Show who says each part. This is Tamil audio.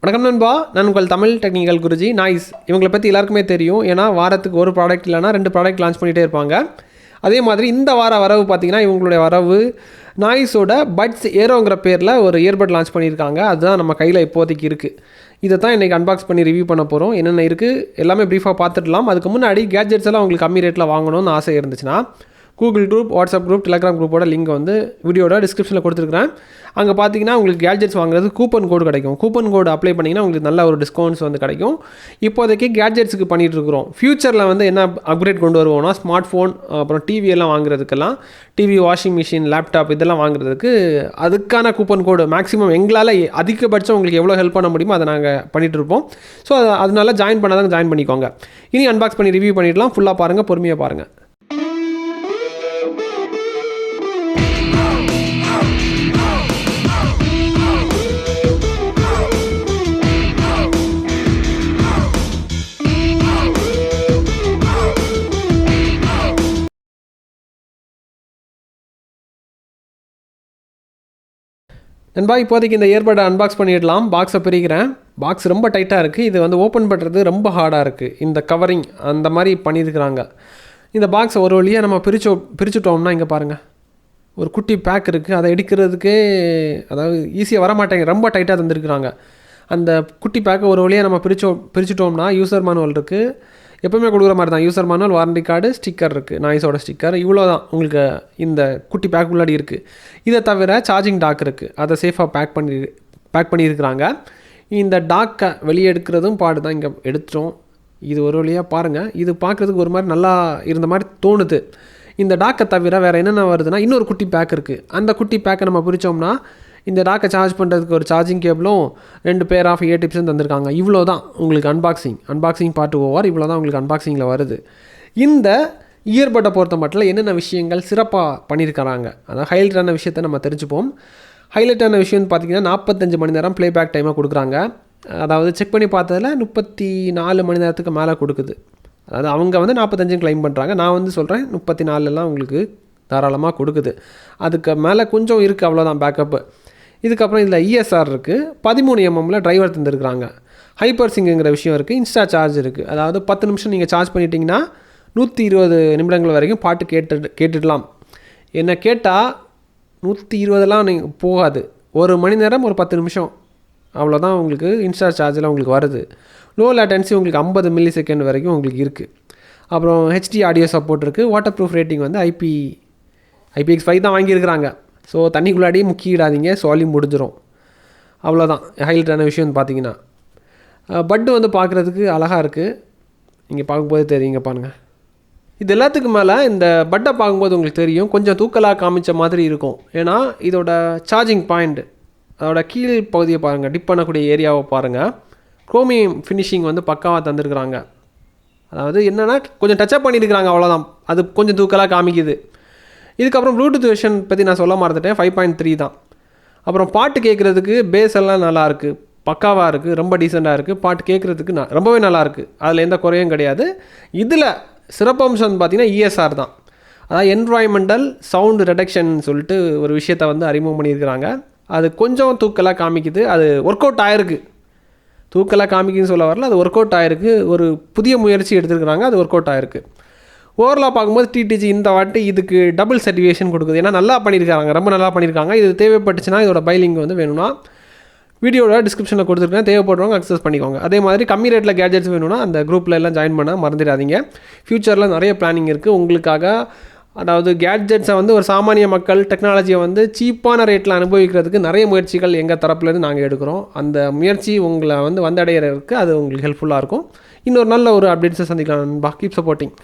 Speaker 1: வணக்கம் நண்பா, நான் உங்கள் தமிழ் டெக்னிக்கல் குருஜி நாய்ஸ். இவங்களை பற்றி எல்லாருக்குமே தெரியும். ஏன்னா வாரத்துக்கு ஒரு ப்ராடக்ட் இல்லைனா 2 ப்ராடக்ட் லான்ச் பண்ணிகிட்டே இருப்பாங்க. அதே மாதிரி இந்த வார வரவு பார்த்திங்கன்னா இவங்களுடைய வரவு நாய்ஸோட பட்ஸ் ஏரோங்கிற பேரில் ஒரு இயர்பட் லான்ச் பண்ணியிருக்காங்க. அதுதான் நம்ம கையில் இப்போதைக்கு இருக்குது. இதை தான் இன்றைக்கி அன்பாக்ஸ் பண்ணி ரிவ்யூ பண்ண போகிறோம். என்னென்ன இருக்குது எல்லாமே ப்ரீஃபாக பார்த்துடலாம். அதுக்கு முன்னாடி கேட்ஜெட்ஸ் எல்லாம் உங்களுக்கு கம்மி ரேட்டில் வாங்கணும்னு ஆசை இருந்துச்சுன்னா Google group, WhatsApp group, Telegram குரூப்போட லிங்க் வந்து வீடியோட டிஸ்கிரிப்ஷனில் கொடுத்துருக்குறேன். அங்கே பார்த்தீங்கன்னா உங்களுக்கு கேட்ஜெட்ஸ் வாங்குறது கூப்பன் கோடு கிடைக்கும். கூப்பன் கோடு அப்ளை பண்ணிங்கன்னா உங்களுக்கு நல்ல ஒரு டிஸ்கவுண்ட்ஸ் வந்து கிடைக்கும். இப்போதைக்கு கேட்ஜெட்ஸுக்கு பண்ணிகிட்டு இருக்கிறோம். ஃப்யூச்சரில் வந்து என்ன அப்கிரேட் கொண்டு வருவோம்னா ஸ்மார்ட் ஃபோன், அப்புறம் டிவி எல்லாம் வாங்குறதுக்கெல்லாம், டிவி, வாஷிங் மிஷின், லேப்டாப் இதெல்லாம் வாங்குறதுக்கு அதுக்கான கூப்பன் கோடு மேக்ஸிமம் எங்களால் அதிகபட்சம் உங்களுக்கு எவ்வளோ ஹெல்ப் பண்ண முடியுமோ அதை நாங்கள் பண்ணிகிட்டு இருப்போம். ஸோ அதனால ஜாயின் பண்ணாதான் ஜாயின் பண்ணிக்கோங்க. இனி அன்பாக்ஸ் பண்ணி ரிவ்யூ பண்ணிடலாம். ஃபுல்லாக பாருங்கள், பொறுமையாக பாருங்கள். நண்பா, இப்போதைக்கு இந்த இயர்பட்டை அன்பாக்ஸ் பண்ணிடலாம். பாக்ஸை பிரிக்கிறேன். பாக்ஸ் ரொம்ப டைட்டாக இருக்குது. இது வந்து ஓப்பன் பண்ணுறது ரொம்ப ஹார்டாக இருக்குது. இந்த கவரிங் அந்த மாதிரி பண்ணியிருக்கிறாங்க. இந்த பாக்ஸை ஒரு வழியாக நம்ம பிரிச்சுட்டோம்னா இங்கே பாருங்கள், ஒரு குட்டி பேக் இருக்குது. அதை எடுக்கிறதுக்கே அதாவது ஈஸியாக வரமாட்டேங்க, ரொம்ப டைட்டாக தந்துருக்குறாங்க. அந்த குட்டி பேக்கை ஒரு வழியாக நம்ம பிரிச்சுட்டோம்னா யூசர் மேனுவல் இருக்குது. எப்போவுமே கொடுக்குற மாதிரி தான். User manual, warranty card, sticker இருக்குது, நாய்ஸோட ஸ்டிக்கர். இவ்வளோ தான் உங்களுக்கு இந்த குட்டி பேக் முன்னாடி இருக்குது. இதை தவிர சார்ஜிங் டாக் இருக்குது. அதை சேஃபாக பேக் பண்ணியிருக்கிறாங்க. இந்த டாக்கை வெளியே எடுக்கிறதும் பாடு தான். இங்கே எடுத்துட்டோம். இது ஒரு வழியாக பாருங்கள். இது பார்க்குறதுக்கு ஒரு மாதிரி நல்லா இருந்த மாதிரி தோணுது. இந்த டாக்கை தவிர வேறு என்னென்ன வருதுன்னா இன்னொரு குட்டி பேக் இருக்குது. அந்த குட்டி பேக்கை நம்ம பிரித்தோம்னா இந்த டாக்கை சார்ஜ் பண்ணுறதுக்கு ஒரு சார்ஜிங் கேபிளும் 2 பேர் ஆஃப் இயர் டிப்ஸும் தந்திருக்காங்க. இவ்வளோ தான் உங்களுக்கு அன்பாக்சிங் பார்ட் ஓவர். இவ்வளோ தான் உங்களுக்கு அன்பாக்சிங்கில் வருது. இந்த இயர்பட்டை பொறுத்த மட்டும் என்னென்ன விஷயங்கள் சிறப்பாக பண்ணியிருக்கிறாங்க, அதாவது ஹைலைட்டான விஷயத்தை நம்ம தெரிஞ்சுப்போம். ஹைலைட்டான விஷயம் பார்த்திங்கன்னா 45 மணி நேரம் ப்ளேபேக் டைமாக கொடுக்குறாங்க. அதாவது செக் பண்ணி பார்த்ததில் 34 மணி நேரத்துக்கு மேலே கொடுக்குது. அதாவது அவங்க வந்து 45 கிளைம் பண்ணுறாங்க. நான் வந்து சொல்கிறேன் 34 உங்களுக்கு தாராளமாக கொடுக்குது. அதுக்கு மேலே கொஞ்சம் இருக்குது, அவ்வளோதான் பேக்கப்பு. இதுக்கப்புறம் இதில் இஎஸ்ஆர் இருக்குது. 13 mm டிரைவர் தந்துருக்குறாங்க. ஹைப்பர் சிங்குங்கிற விஷயம் இருக்குது. இன்ஸ்டா சார்ஜ் இருக்குது. அதாவது 10 நிமிஷம் நீங்கள் சார்ஜ் பண்ணிட்டீங்கன்னா 120 நிமிடங்கள் வரைக்கும் பாட்டு கேட்டுடலாம். என்ன கேட்டால் 120 நீங்கள் போகாது. 1 மணி நேரம் ஒரு 10 நிமிஷம் அவ்வளோதான் உங்களுக்கு இன்ஸ்டா சார்ஜில் உங்களுக்கு வருது. லோ லேட்டன்சி உங்களுக்கு 50 மில்லி செகண்ட் வரைக்கும் உங்களுக்கு இருக்குது. அப்புறம் ஹெச்டி ஆடியோ சப்போர்ட் இருக்குது. வாட்டர் ப்ரூஃப் ரேட்டிங் வந்து IPX5 தான் வாங்கியிருக்கிறாங்க. ஸோ தண்ணிக்குள்ளாடியே முக்கிடாதீங்க, சோலி முடிஞ்சிடும். அவ்வளோதான் ஹைலைட்டான விஷயம்னு பார்த்தீங்கன்னா. பட்டு வந்து பார்க்குறதுக்கு அழகாக இருக்குது. இங்கே பார்க்கும்போது தெரியுங்க பாருங்கள். இது எல்லாத்துக்கும் மேலே இந்த பட்டை பார்க்கும்போது உங்களுக்கு தெரியும் கொஞ்சம் தூக்கலாக காமிச்ச மாதிரி இருக்கும். ஏன்னா இதோட சார்ஜிங் பாயிண்ட், அதோட கீழ் பகுதியை பாருங்கள், டிப் பண்ணக்கூடிய ஏரியாவை பாருங்கள். குரோமியம் ஃபினிஷிங் வந்து பக்காவாக தந்துருக்குறாங்க. அதாவது என்னென்னா கொஞ்சம் டச்சப் பண்ணியிருக்கிறாங்க, அவ்வளோதான். அது கொஞ்சம் தூக்கலாக காமிக்குது. இதுக்கப்புறம் ப்ளூடூத் வெர்ஷன் பற்றி நான் சொல்ல மறந்துட்டேன். 5.3 தான். அப்புறம் பாட்டு கேட்குறதுக்கு பேஸ் எல்லாம் நல்லாயிருக்கு, பக்காவாக இருக்குது, ரொம்ப டீசெண்டாக இருக்குது. பாட்டு கேட்குறதுக்கு ரொம்பவே நல்லாயிருக்கு. அதில் எந்த குறையும் கிடையாது. இதில் சிறப்பம்சம் பார்த்திங்கன்னா இஎஸ்ஆர் தான். அதாவது என்வாயன்மெண்டல் சவுண்டு ரிடக்ஷன் சொல்லிட்டு ஒரு விஷயத்தை வந்து அறிமுகம் பண்ணியிருக்கிறாங்க. அது கொஞ்சம் தூக்கலாக காமிக்குது. அது ஒர்க் அவுட் ஆகிருக்கு. தூக்கலாக காமிக்குன்னு சொல்ல வரல, அது ஒர்க் அவுட் ஆகிருக்கு. ஒரு புதிய முயற்சி எடுத்துருக்குறாங்க, அது ஒர்க் அவுட் ஆகிருக்கு. ஓவரலாக பார்க்கும்போது டிடிஜி இந்த வாட்டி இதுக்கு டபுள் சர்டிஃபிகேஷன் கொடுக்குது. ஏன்னா நல்லா பண்ணியிருக்காங்க, ரொம்ப நல்லா பண்ணியிருக்காங்க. இது தேவைப்பட்டுச்சுன்னா இதோட பைலிங் வந்து வேணும்னா வீடியோட டிஸ்கிரிப்ஷனில் கொடுத்துருக்கேன், தேவைப்படுறவங்க அக்சஸ் பண்ணிக்கோங்க. அதே மாதிரி கம்மி ரேட்டில் கேட்ஜெட்ஸ் வேணும்னா அந்த குரூப்பில் எல்லாம் ஜாயின் பண்ண மறந்துடாதீங்க. ஃப்யூச்சரில் நிறைய பிளானிங் இருக்குது உங்களுக்காக. அதாவது கேட்ஜெட்ஸை வந்து ஒரு சாமானிய மக்கள் டெக்னாலஜியை வந்து சீப்பான ரேட்டில் அனுபவிக்கிறதுக்கு நிறைய முயற்சிகள் எங்கள் தரப்புலேருந்து நாங்கள் எடுக்கிறோம். அந்த முயற்சி உங்களை வந்து வந்தடைகிறதுக்கு அது உங்களுக்கு ஹெல்ப்ஃபுல்லாக இருக்கும். இன்னொரு நல்ல ஒரு அப்டேட்ஸை சந்திக்கலாம் நண்பா. Keep supporting.